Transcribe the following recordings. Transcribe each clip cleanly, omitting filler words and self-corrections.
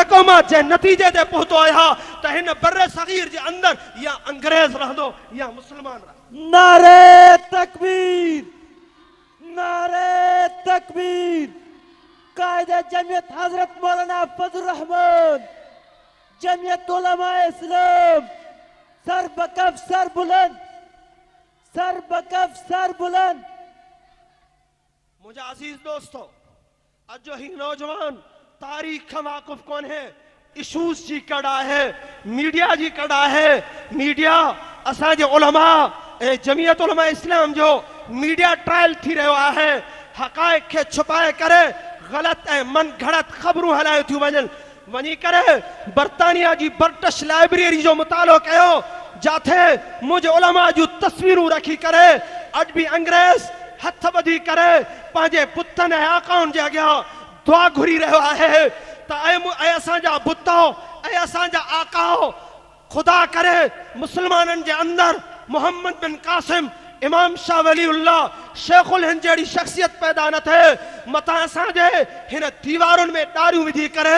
जेको मां जे नतीजे ते पहुतो आया त हिन बर्रे सगीर जे अंदर या अंग्रेज रहंदो या मुसलमान रहंदो। नारे तकबीर, नारे तकबीर। कायदे जमीयत हजरत मौलाना फजल रहमान, जमीयत उलमा इस्लाम, सर बकफ सर बुलंद, सर बकफ सर बुलंद। मुझे अजीज दोस्तों, अज जो ही नौजवान तारीख का वाकुफ कौन है, इशूज जी कड़ा है, मीडिया जी कड़ा है। मीडिया असांजे उलमा ए जमीयत उलमा इस्लाम जो मीडिया ट्रायल थी रहो है, हक़ाइक़ के छुपाए करे गलत ऐं मन घड़त खबरूं हलाए थियूं वञनि। वञी करे बर्तानिया जी बर्टिश लाइब्रेरी जो मुतालो कयो, जाथे मुझे उलमा जूं तस्वीरूं रखी करे अज भी अंग्रेज हथ ॿधी करे पंहिंजे बुतनि ऐं आकाउनि जे अॻियां दुआ घुरी रहियो आहे त ऐं असांजा बुत ऐं असांजा आकाओ खुदा करे मुसलमाननि जे अंदरि मोहम्मद बिन कासिम, इमाम शाह वलीउल्लाह, शेखुल हिंद जहिड़ी शख्सियत पैदा न थिए। मथां असांजे हिन दीवारुनि में ॾारियूं विझी करे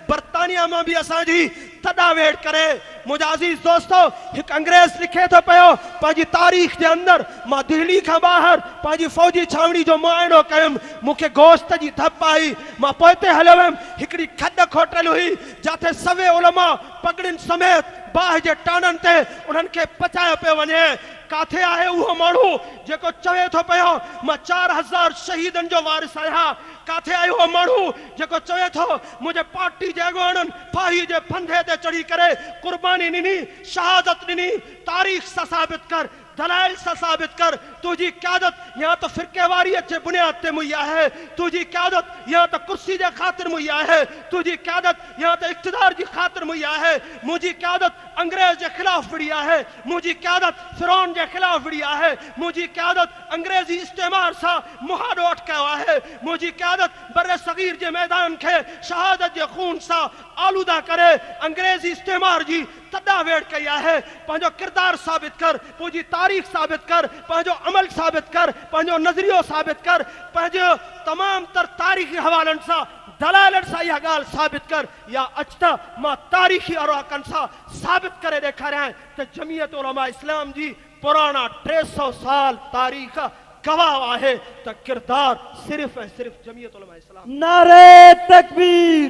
बर्तानिया मां बि असांजी तॾावेड़ करे। मुंहिंजा अज़ीज़ दोस्तो, हिकु अंग्रेज़ लिखे थो पियो पंहिंजी तारीख़ जे अंदरि, मां दिल्ली खां ॿाहिरि पंहिंजी फ़ौजी छावनी जो मुआइनो कयुमि, मूंखे गोश्त जी धप आई, मां पोइते हलियो हुयुमि। हिकिड़ी खॾ खोटल हुई जिथे सवे उलमा पगड़ियुनि समेत बाहि जे टाणनि ते उन्हनि खे पचायो पियो वञे। काथे आहे उहो माण्हू जेको चवे थो पियो मां 4000 शहीदनि जो वारिस आहियां? काथे आहे उहो माण्हू जेको चवे थो मुंहिंजे पार्टी जे अॻुवाणनि फाही जे फंदे ते चढ़ी करे कुर्बानी ॾिनी, शहादत ॾिनी? तारीख़ सां साबित कर, दलाइल सां साबित कर। तुझी क़यादत या तो फिरकेवारीअ जे बुनियाद ते मुई आहे, तुझी क़यादत या तो कुर्सी जे ख़ातिर मुई आहे, तुझी क़यादत या तो इक़्तिदार जी ख़ातिर मुई आहे। मुंहिंजी क़यादत अंग्रेज जे ख़िलाफ़ विड़ी आहे, मुंहिंजी क़यादत फिरौन जे ख़िलाफ़ विड़ी आहे, मुंहिंजी क़यादत अंग्रेज़ी इस्तेमार सां मुहाॾो अटकायो आहे, मुंहिंजी क़यादत बर्रे सगीर जे मैदान खे शहादत जे खून सां आलूदा करे अंग्रेज़ी इस्तेमार जी तॾावेड़ कई आहे। पंहिंजो किरदार साबित कर, पंहिंजी तारीख़ साबित कर, पंहिंजो अमल साबित कर, पंहिंजो नज़रियो साबित कर, पंहिंजो तमाम तर तारीख़ी हवालनि सां दलालनि सां इहा ॻाल्हि साबित कर, या अच त मां तारीख़ी अराकनि सां साबित करे ॾेखारियां त जमीयत उलमा इस्लाम जी पुराना 300 साल तारीख़ गवाह आहे त किरदार सिर्फ़ ऐं सिर्फ़ जमीयत उलमा इस्लाम। नारे तकबीर,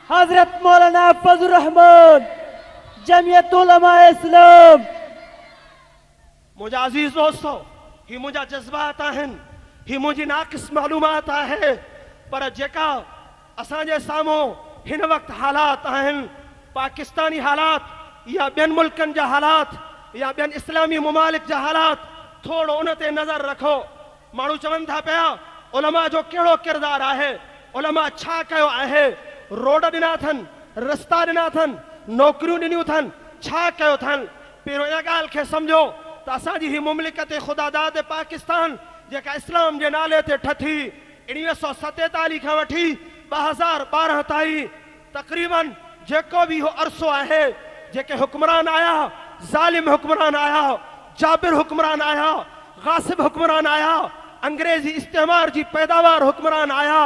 हजरत मौलाना फजल रहमान, जमीयत उलमा इस्लाम। मुंहिंजा अज़ीज़ दोस्तो, ही मुंहिंजा जज़्बात आहिनि, ही मुंहिंजी नाक़िस मालूमात आहे, पर जेका असांजे साम्हूं हिन वक़्तु हालात आहिनि, पाकिस्तानी हालात या ॿियनि मुल्कनि जा हालात या ॿियनि इस्लामी ममालिक जा हालात, थोरो उन ते नज़र रखो। माण्हू चवनि था पिया उलमा जो कहिड़ो किरदार आहे, उलमा छा कयो आहे? रोड ॾिना अथनि, रस्ता ॾिना अथनि, नौकरियूं ॾिनियूं अथनि, छा कयो अथनि? पहिरियों इन ॻाल्हि खे सम्झो त असांजी ही मुमलिकत ख़ुदादाद पाकिस्तान जेका इस्लाम जे नाले ते ठठी 1947 खां वठी 2012 ताईं तक़रीबन जेको बि हो अरसो आहे, जेके हुक्मरान आया, ज़ालिम हुक्मरान आया, जाबिर हुक्मरान आया, गासिब हुक्मरान आया, अंग्रेज़ी इस्तेमार जी पैदावार हुक्मरान आया,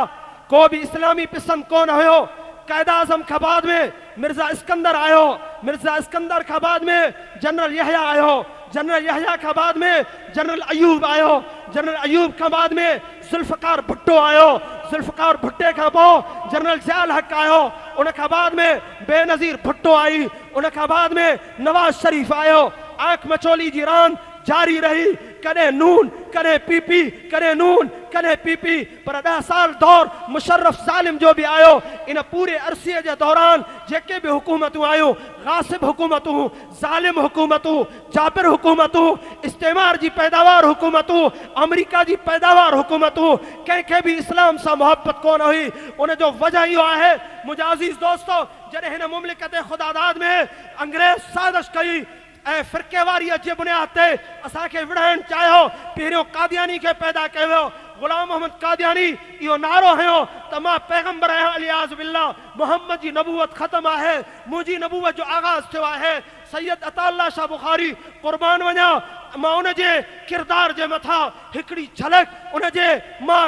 को भी इस्लामी पसंद कोन हुयो। कायद आज़म खां बाद में मिर्ज़ा इस्कंदर आयो, मिर्ज़ा इस्कंदर खां बाद में जनरल यहया आयो, जनरल यहया खां बाद में जनरल अयूब आयो, जनरल अयूब खां बाद में जुल्फ़कार भुट्टो आयो, जुल्फ़कार भुट्टे खां पोइ जनरल ज़ियाउल हक़ आयो, उन खां बाद में बेनज़ीर भुट्टो आई, उन खां बाद में नवाज़ शरीफ़ आयो। आंख मचोली जी रांदि जारी रही, कॾहिं नून कॾहिं पीपी, कॾहिं नून कॾहिं पीपी, पर 10 साल दौर मुशर्रफ ज़ालिम जो भी आयो। इन पूरे अरसे जे दौरान जेके भी हुकूमतूं आयूं, गासिब हुकूमतूं, ज़ालिम हुकूमतूं, जाबिर हुकूमतूं, इस्तेमार जी पैदावार हुकूमतूं, अमेरिका जी पैदावार हुकूमतूं, कंहिंखे भी इस्लाम सां मोहब्बत कोन हुई। उन जो वजह इहो आहे मुंहिंजा अज़ीज़ दोस्तो, जॾहिं हिन मुमलिकत ख़ुदादाद में अंग्रेज़ साज़िश कई ऐं फ़िरक़ेवारीअ जे बुनियाद ते असांखे विढ़ाइणु चाहियो, पहिरियों कादियानी खे पैदा कयो वियो। गुलाम मोहम्मद कादियानी इहो नारो हयो त मां पैगंबर आहियां, अलियाज़ बिल्लाह, मोहम्मद जी नबूवत ख़तम आहे, मुंहिंजी नबूवत जो आगाज़ थियो आहे। सैयद अताउल्लाह शाह बुखारी क़ुर्बान वञा, मां उन जे किरदार जे मथां हिकिड़ी झलक उन जे मां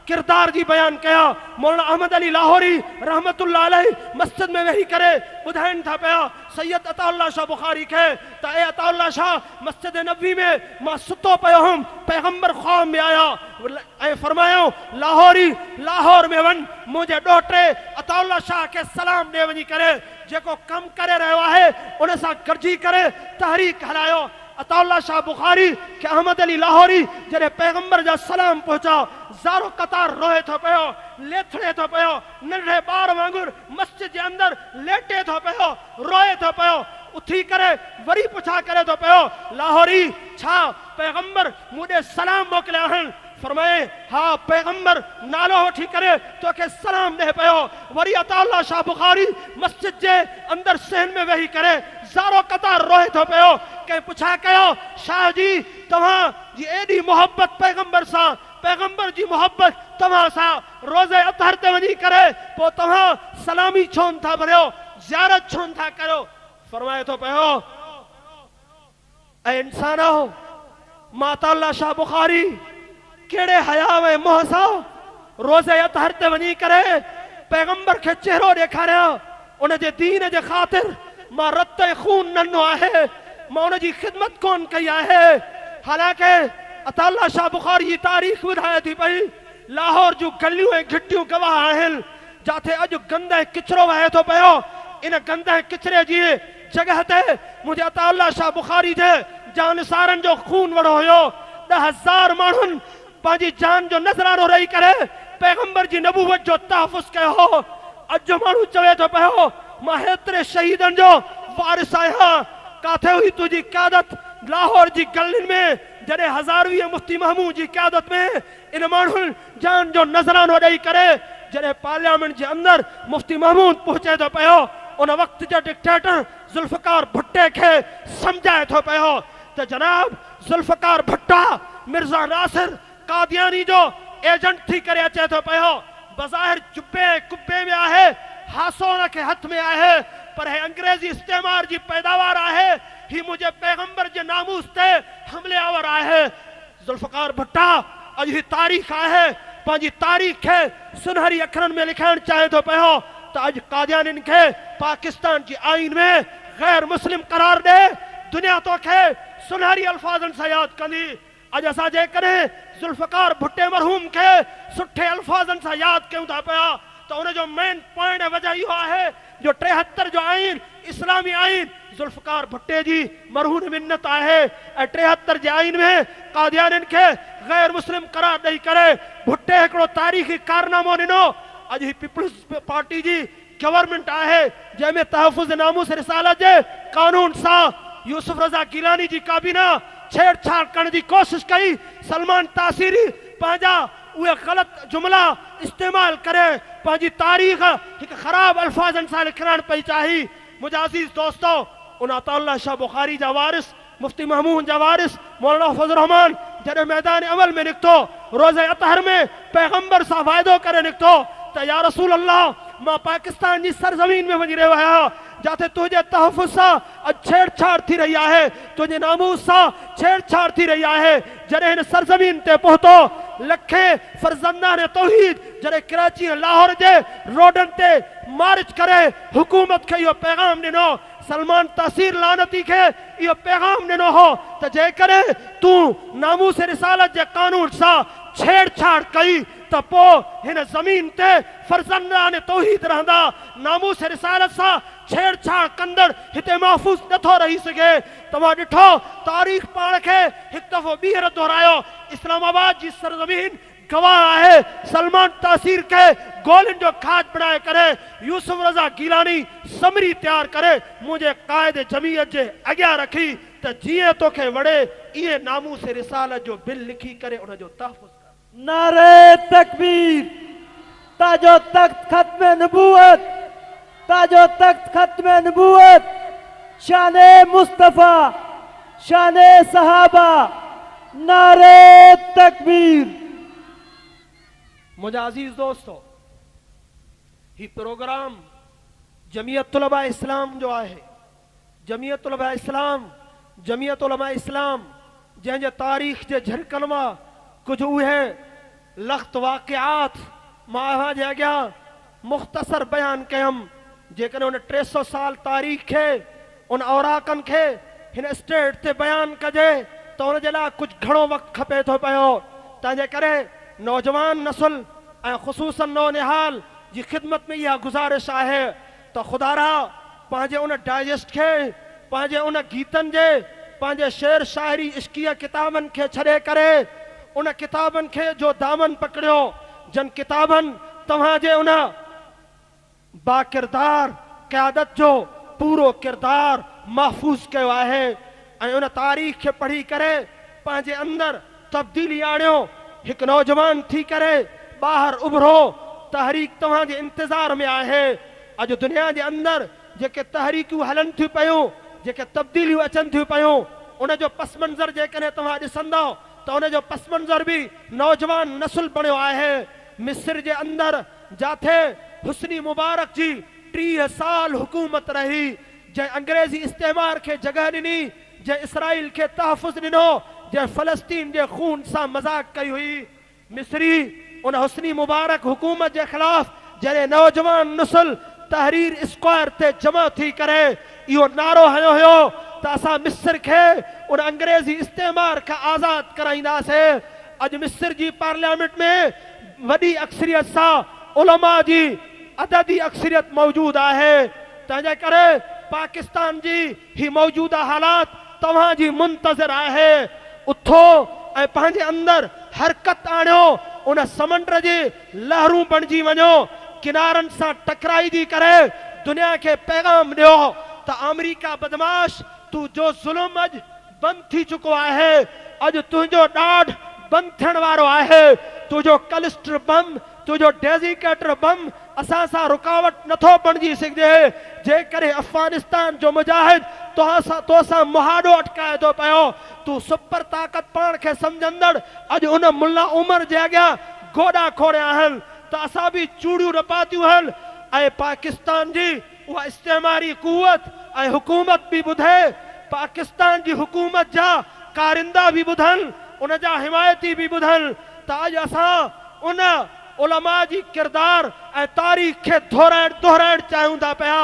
किरदार जी बयान कया। मौलाना अहमद अली लाहौरी रहमतुल्लाह अलैहि मस्जिद में वेही करे बुधाइन था पया सैयद अताउल्लाह शाह बुखारी के त ए अताउल्लाह शाह मस्जिद नबवी में मां सुतो पयो हम पैगंबर ख्वाब में आया ऐं फरमायो लाहौरी लाहौर में वन मुझे डोटे अताउल्लाह शाह के सलाम दे वनी करे जेको कम करे रहो है उन सा गरजी करे तहरीक हलायो। अताउल्लाह शाह बुखारी के अहमद अली लाहौरी जरे पैगंबर जा सलाम पहुंचा ज़ारो कतार रोए थो पयो लेथड़े थो पयो नंढे बार वांगुर मस्जिद जे अंदर लेटे थो पयो रोए थो पयो उठी करे वरी पुछा करे थो पयो लाहौरी छा पैगंबर मुझे सलाम मोकले आहिन। फरमाए हाँ पैगंबर नालो वठी करे तो के सलाम दे पयो। वरी अताउल्लाह शाह बुखारी मस्जिद जे अंदर सहन में वेही करे ज़ारो कतार रोए थो पयो के पुछा कयो शाह जी तव्हां जी एडी मोहब्बत पैगंबर सा पैगंबर जी मोहब्बत तव्हां सा रोज़े अतहर ते वनी करे पो तव्हां सलामी छोन था भरियो ज़ियारत छोन था करो। फरमाए थो पयो ऐ इंसानो मां अताउल्लाह शाह बुखारी केड़े हया में मोहसा रोज़े अतहर ते वनी करे पैगंबर के चेहरो देखारिया उन जे दीन जे खातिर मां रत खून नन्नो आहे मां उन जी खिदमत कोन कई आहे। हालांकि अताउल्लाह शाह बुखारी जी तारीख बुधाए थी पई लाहौर जूं गलियूं ऐं घिटियूं गवाह आहिनि जाथे अॼु गंद ऐं किचरो वहे थो पयो। इन गंद ऐं किचरे जी जगह ते मुझे अताउल्लाह शाह बुखारी जे जानसारन जो खून वड़ो हुयो। 10,000 माण्हुनि पंहिंजी जान जो नज़रानो रही करे पैगंबर जी नबूवत जो तहफ़ुज़ कयो हो। अॼु माण्हू चवे थो पियो मां हेतिरे शहीदनि जो वारिस आहियां काथे हुई तुंहिंजी क़यादत लाहौर जी गलियुनि में जॾहिं हज़ारवीह मुफ्ती महमूद जी क़यादत में इन माण्हुनि जान जो नज़रानो ॾेई करे जॾहिं पार्लियामेंट जे अंदर मुफ्ती महमूद पहुचे थो पियो उन वक़्त जे डिक्टेटर ज़ुल्फ़कार भुट्टे खे सम्झाए थो पियो त जनाब ज़ुल्फ़कार भुट्टा मिर्ज़ा नासिर कादियानी जो एजेंट थी करे अचे थो पियो बज़ाहिर जुब्बे कुब्बे में आहे हासो उन के हथ में आहे पर है अंग्रेजी इस्तेमार जी पैदावार आहे ही मुझे पैगंबर जे नामूस ते हमले आवर आहे। ज़ुल्फ़कार भुट्टा अज ही तारीख आहे पंहिंजी तारीख के सुनहरी अखरन में लिखण चाहे थो पियो त अज कादियानिन के पाकिस्तान जी आइन में गैर मुस्लिम करार दे दुनिया तो के सुनहरी अल्फाजन से याद कंदी। अज असा जे करे ज़ुल्फ़कार भुट्टे मरहूम के सुठे अल्फाजन से याद क्यों था पिया तो उन जो मेन पॉइंट वजह इहो आहे जो 73 जो आइन इस्लामी आइन ज़ुल्फ़कार भुट्टे जी मरहूम मिन्नत आहे ऐं 73 जे आइन में कादियानिन के गैर मुस्लिम करार ॾेई करे भुट्टे हिकिड़ो तारीख़ी कारनामो ॾिनो। अॼु ही पीपल्स पार्टी जी गवर्नमेंट आहे जंहिंमें तहफ़ुज़ नामूस रिसालत जे कानून सां यूसुफ रज़ा गिलानी जी काबीना छेड़छाड़ करण जी कोशिश कई। सलमान तासीरी पंहिंजा उहे ग़लत जुमला इस्तेमाल करे पंहिंजी तारीख़ हिकु ख़राब अल्फाजन सां लिखण पई चाही। मुंहिंजा अज़ीज़ दोस्तो उन अताउल्लाह शाह बुखारी जा वारिस मुफ्ती महमूद जा वारिस मौलाना फज़ल रहमान जॾहिं मैदान अवल में निकितो रोज़े अतहर में पैगंबर सां वाइदो करे निकितो त या रसूल अल्लाह मां पाकिस्तान जी सरज़मीन में वञी रहियो आहियां जाते तुझे तहफ़ुज़ सां छेड़छाड़ थी रही आहे तुझे नामूस सां छेड़छाड़ थी रही आहे। जॾहिं हिन सरज़मीन ते पहुतो लखे फर्ज़ंदान तौहीद जॾहिं कराची लाहौर जे रोडनि ते मार्च करे हुकूमत खे इहो पैगाम ॾिनो सलमान तासीर लानती के इहो पैगाम ॾिनो हो त जेकॾहिं तूं नामूस रिसालत जे कानून सां छेड़छाड़ कई त पोइ हिन ज़मीन ते फर्ज़ंदान तौहीद रहंदा नामूस रिसालत सां छेड़छाड़ कंदड़ हिते महफूज़ नथो रही सघे। तव्हां ॾिठो तारीख़ पाण खे हिकु दफ़ो ॿीहर दोहरायो इस्लामाबाद जी सरज़मीन गवाह आहे सलमान तासीर के गोलियुनि जो खाज बणाए करे यूसुफ रज़ा गिलानी समरी तैयार करे मुंहिंजे क़ाइदे जमीयत जे अॻियां रखी त जीअं तोखे वणे इहे नामूस रिसालत जो बिल लिखी करे उन जो तहफ़ुज़ कर। नारे तकबीर ताजो तख्त खत्म नबूवत ताजो तख्त खत्म नबूवत शाने मुस्तफा शाने सहाबा नारे तकबीर। मुझे अजीज दोस्तों ही प्रोग्राम जमीयत उलमा इस्लाम जो आहे जमीयत उलमा इस्लाम जंहिंजे तारीख़ जे झरकनि मां कुझु उहे लख्त वाक़िआत मां जे अॻियां मुख़्तसर बयान कयमि। जेकॾहिं उन 300 साल तारीख़ खे उन औराकनि खे हिन स्टेज ते बयान कजे त उन जे लाइ कुझु घणो वक़्तु खपे थो पियो। तंहिंजे करे नौजवान नसुल ऐं ख़ुसूसन नौनिहाल जी ख़िदमत में इहा गुज़ारिश आहे त ख़ुदारा पंहिंजे उन डाइजेस्ट खे, पंहिंजे उन गीतनि जे, पंहिंजे शेर शाइरी इश्क़ीअ किताबनि खे छॾे करे उन किताबनि खे जो दामन पकड़ियो, जन किताबनि तव्हांजे उन बाकिरदार क़यादत जो पूरो किरदार महफ़ूज़ कयो आहे ऐं उन तारीख़ खे पढ़ी करे पंहिंजे अंदरि तब्दीली आणियो। हिकु नौजवान थी करे ॿाहिरि उभरो। तहरीक तव्हांजे इंतज़ार में आहे। अॼु दुनिया जे अंदरि जेके तहरीकूं हलनि थियूं पियूं, जेके तब्दीलियूं अचनि थियूं पियूं, उन जो पस मंज़र जेकॾहिं तव्हां ॾिसंदव त उन जो पस मंज़र बि नौजवान नसुल बणियो आहे। मिस्र जे अंदरि जाथे हुस्नी मुबारक जी 30 साल हुकूमत रही, जंहिं अंग्रेज़ी इस्तेमार खे जगह ॾिनी, जंहिं इसराइल खे तहफ़ुज़ ॾिनो, जंहिं फ़लस्तीन जे खून सां मज़ाक कई हुई। मिस्री उन हुस्नी मुबारक हुकूमत जे ख़िलाफ़ जॾहिं नौजवान नसुल तहरीर स्क्वायर ते जमा थी करे इहो नारो हयो हुयो त असां मिस्र खे उन अंग्रेज़ी इस्तेमार खां आज़ाद कराईंदासीं। अॼु मिस्र जी पार्लियामेंट में वॾी अक्सरियत सां उलमा जी अददी अक्सरियत मौजूद आहे। तंहिंजे करे पाकिस्तान जी ही मौजूदा हालात तव्हांजी मुंतज़र आहे। उथो ऐं पंहिंजे अंदरि हरकत आणियो। उन समंड जी लहरूं बणिजी वञो। किनारनि सां टकराइजी करे दुनिया खे पैगाम ॾियो त अमेरिका बदमाश, तू जो ज़ुल्म अॼु बंदि थी चुको आहे। अॼु तुंहिंजो ॾाढ बंदि थियण वारो आहे। तुंहिंजो कलिस्टर बम, तुंहिंजो डेज़िकेटर बम असां सां रुकावट नथो बणिजी सघिजे। जेकॾहिं अफ़गानिस्तान जो मुजाहिद तोसां मुहाॾो अटकाए थो पियो, तूं सुपर ताक़त पाण खे सम्झंदड़ अॼु उन मुल्ला उमर जे अॻियां गोॾा खोड़िया आहिनि त असां बि चूड़ियूं न पातियूं आहिनि। ऐं पाकिस्तान जी उहा इस्तेमारी कुवत ऐं हुकूमत बि ॿुधे, पाकिस्तान जी हुकूमत जा कारिंदा बि ॿुधनि, उन जा हिमायती बि ॿुधनि त अॼु असां उन उलमा जी किरदार ऐं तारीख़ खे दोहराइण चाहियूं था पिया।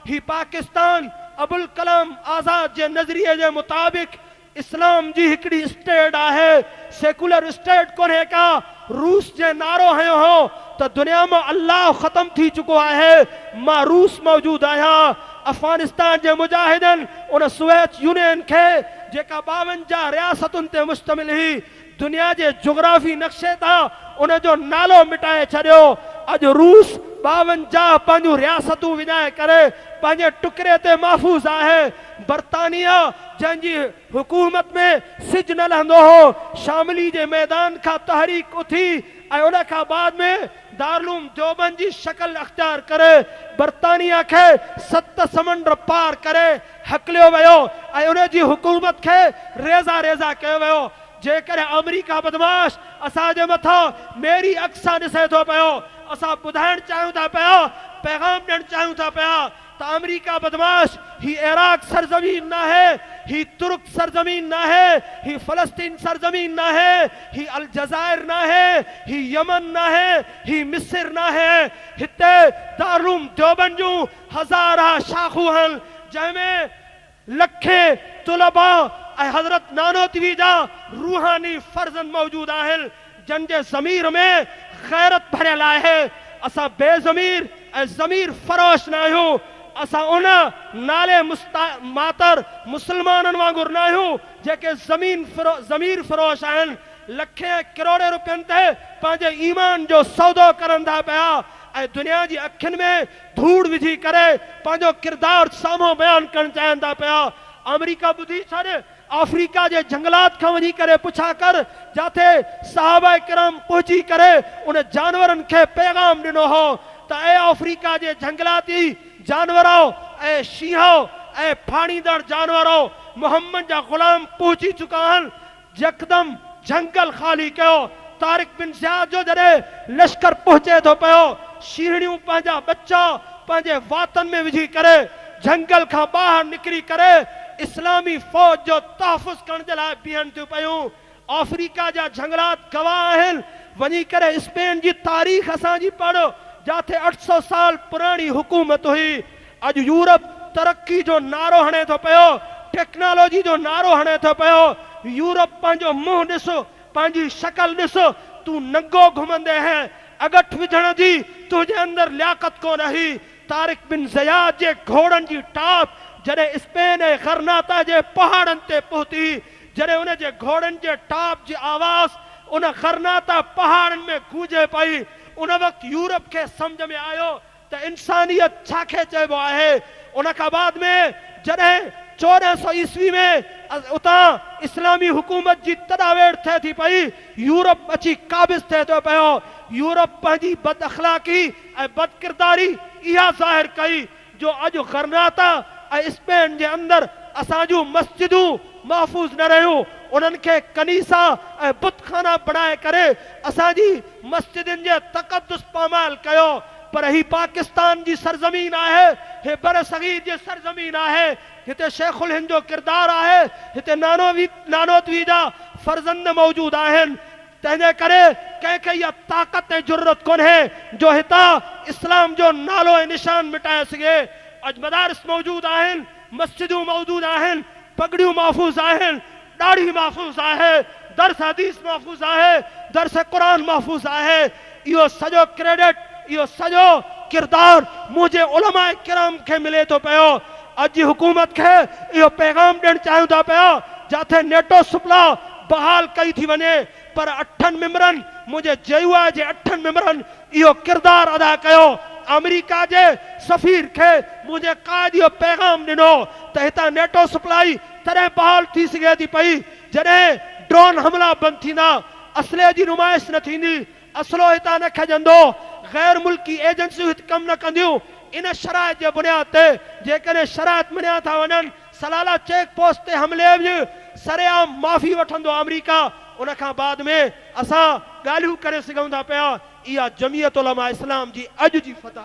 ही पाकिस्तान अबुल कलाम आज़ाद जे नज़रिए जे मुताबिक़ इस्लाम जी हिकिड़ी स्टेट आहे, सेकुलर स्टेट कोन्हे का। रूस जे नारो हयो हो त दुनिया में अल्लाह ख़त्म थी चुको आहे, मां रूस मौजूद आहियां। अफ़गानिस्तान जे मुजाहिदनि उन सोवियत यूनियन खे जेका 52 रियासतुनि ते मुश्तमिल हुई, दुनिया जे जोग्राफी नक्शे तां उन जो नालो मिटाए छॾियो। अॼु रूस 52 पंहिंजूं रियासतूं विञाए करे पंहिंजे टुकड़े ते महफ़ूज़ आहे। बरतानिया जंहिंजी हुकूमत में सिज न लहंदो हो, शामिली जे मैदान खां तहरीक उथी ऐं उन खां बाद में दारुल देवबंद जी शक्ल अख्तियार करे बरतानिया खे 7 समंड पार करे हकलियो वियो ऐं उन जी हुकूमत खे रेज़ा रेज़ा कयो वियो। जेकॾहिं अमेरिका बदमाश असांजे मथां मेरी अक्सां ॾिसे थो पियो, असां ॿुधाइण चाहियूं था पिया, पैगाम ॾियणु चाहियूं था पिया त अमेरिका बदमाश ही इराक सरज़मीन न आहे, ही तुर्क सरज़मीन न आहे, ही फ़लस्तीन सरज़मीन न आहे, ही अलजायर न आहे, ही यमन न आहे, ही मिस्र न आहे। हिते दारुल देवबंद जूं हज़ारा शाखूं आहिनि, जंहिंमें लखे तुलबा ऐं हज़रत नानोतवी जा रूहानी फर्ज़ंद मौजूद आहिनि, जन जे ज़मीर में ग़ैरत भरियल आहे। असां बेज़मीर ऐं ज़मीर फरोश न आहियूं। असां उन नाले मातर मुसलमाननि वांगुरु न आहियूं जेके ज़मीर फरोश आहिनि, लखे करोड़े रुपयनि ते पंहिंजे ईमान जो सौदो करनि था पिया ऐं दुनिया जी अखियुनि में धूड़ विझी करे पंहिंजो किरदार साम्हूं बयानु करणु चाहिनि था पिया। अमेरिका ॿुधी छॾ, अफ्रीका जे जंगलात खां वञी करे पुछा कर, जाथे सहाबा किराम पहुची करे उन जानवरनि खे पैगाम ॾिनो हो त ए अफ्रीका जे जंगलाती जानवरो ऐं शींहों ऐं फाड़ींदड़ जानवरो, मोहम्मद जा ग़ुलाम पहुची चुका आहिनि। यकदम जंगल ख़ाली कयो। तारिक बिन ज़ियाद जो जॾहिं लश्कर पहुचे थो पियो, शींहणियूं पंहिंजा बच्चा पंहिंजे वातन में विझी करे जंगल खां ॿाहिरि निकिरी करे इस्लामी फ़ौज जो तहफ़ुज़ करण जे लाइ बीहनि थियूं पियूं। अफ्रीका जा जंगलात गवाह आहिनि वञी करे स्पेन जी तारीख़ असांजी पढ़ो, जाते 800 साल पुरानी हुकूमत हुई। अॼु यूरोप तरक्की जो नारो हणे थो पियो, टेक्नोलॉजी जो नारो हणे थो पियो। यूरोप पंहिंजो मुंहुं ॾिस, पंहिंजी शक्ल ॾिस, तूं नंगो घुमंदे हैं, अगठ विझण जी तुंहिंजे अंदरि लियाकत कोन रही। तारिक बिन ज़ियाद जे घोड़नि जी टाप जॾहिं स्पेन ऐं गरनाता जे पहाड़नि ते पहुती, जॾहिं उन जे घोड़नि जे टाप जी आवाज़ उन गरनाता पहाड़नि में गूंजे पई, उन वक़्तु यूरोप खे सम्झ में आयो त इंसानियत छाखे चइबो आहे। उन खां बाद में जॾहिं 1400 ईस्वी में उतां इस्लामी हुकूमत जी तडावेड़ थिए थी पई, यूरोप अची काबिज़ थिए थो पियो। यूरोप पंहिंजी बद अखलाक़ी ऐं बद किरदारी इहा ज़ाहिर कई जो अॼु गरनाता ऐं स्पेन जे अंदरि असांजूं मस्जिदूं महफ़ूज़ न रहियूं, उन्हनि खे कनीसा ऐं बुतखाना बणाए करे असांजी मस्जिदुनि जे तक़दुस पामाल कयो। पर ही पाकिस्तान जी सरज़मीन आहे, हे बर सगीर जी सरज़मीन आहे, हिते शेखुल हिंद जो किरदार आहे, हिते नानोतवी जा फर्ज़ंद मौजूद आहिनि। तंहिंजे करे कंहिंखे इहा ताक़त ऐं ज़रूरत कोन्हे जो हितां इस्लाम जो नालो ऐं निशान मिटाए सघे। अॼु मदारिस मौजूद आहिनि, मस्जिदूं मौजूद आहिनि, पगड़ियूं महफ़ूज़ आहिनि, ॾाढ़ी महफ़ूज़ आहे, दर्स हदीस महफ़ूज़ आहे, दर्स क़ुरान महफ़ूज़ आहे। इहो सॼो क्रेडिट, इहो सॼो किरदार मुंहिंजे उलमाए किराम खे मिले थो पियो। अॼु जी हुकूमत खे इहो पैगाम ॾियणु चाहियूं था पिया जाते नेटो सुपला बहाल कई थी वञे, पर 8 मेंबरनि, मुंहिंजे JUI जे 8 मेंबरनि इहो किरदार अदा कयो। अमेरिका जे सफ़ीर खे मुंहिंजे क़ाइद इहो पैगाम ॾिनो त हितां नेटो सप्लाई तॾहिं बहाल थी सघे थी पई जॾहिं ड्रोन हमला बंदि थींदा, असले जी नुमाइश न थींदी, असलो हितां न खजंदो, गैर मुल्की एजेंसियूं हिते कमु न कंदियूं। इन शराइत जे बुनियाद ते जेकॾहिं शराइत मञिया था वञनि, सलाला चेक पोस्ट ते हमले बि सरेआम माफ़ी वठंदो अमेरिका, उन खां बाद में असां ॻाल्हियूं करे सघूं था पिया। इहा जमीयत उलमा इस्लाम जी अॼु जी फतह।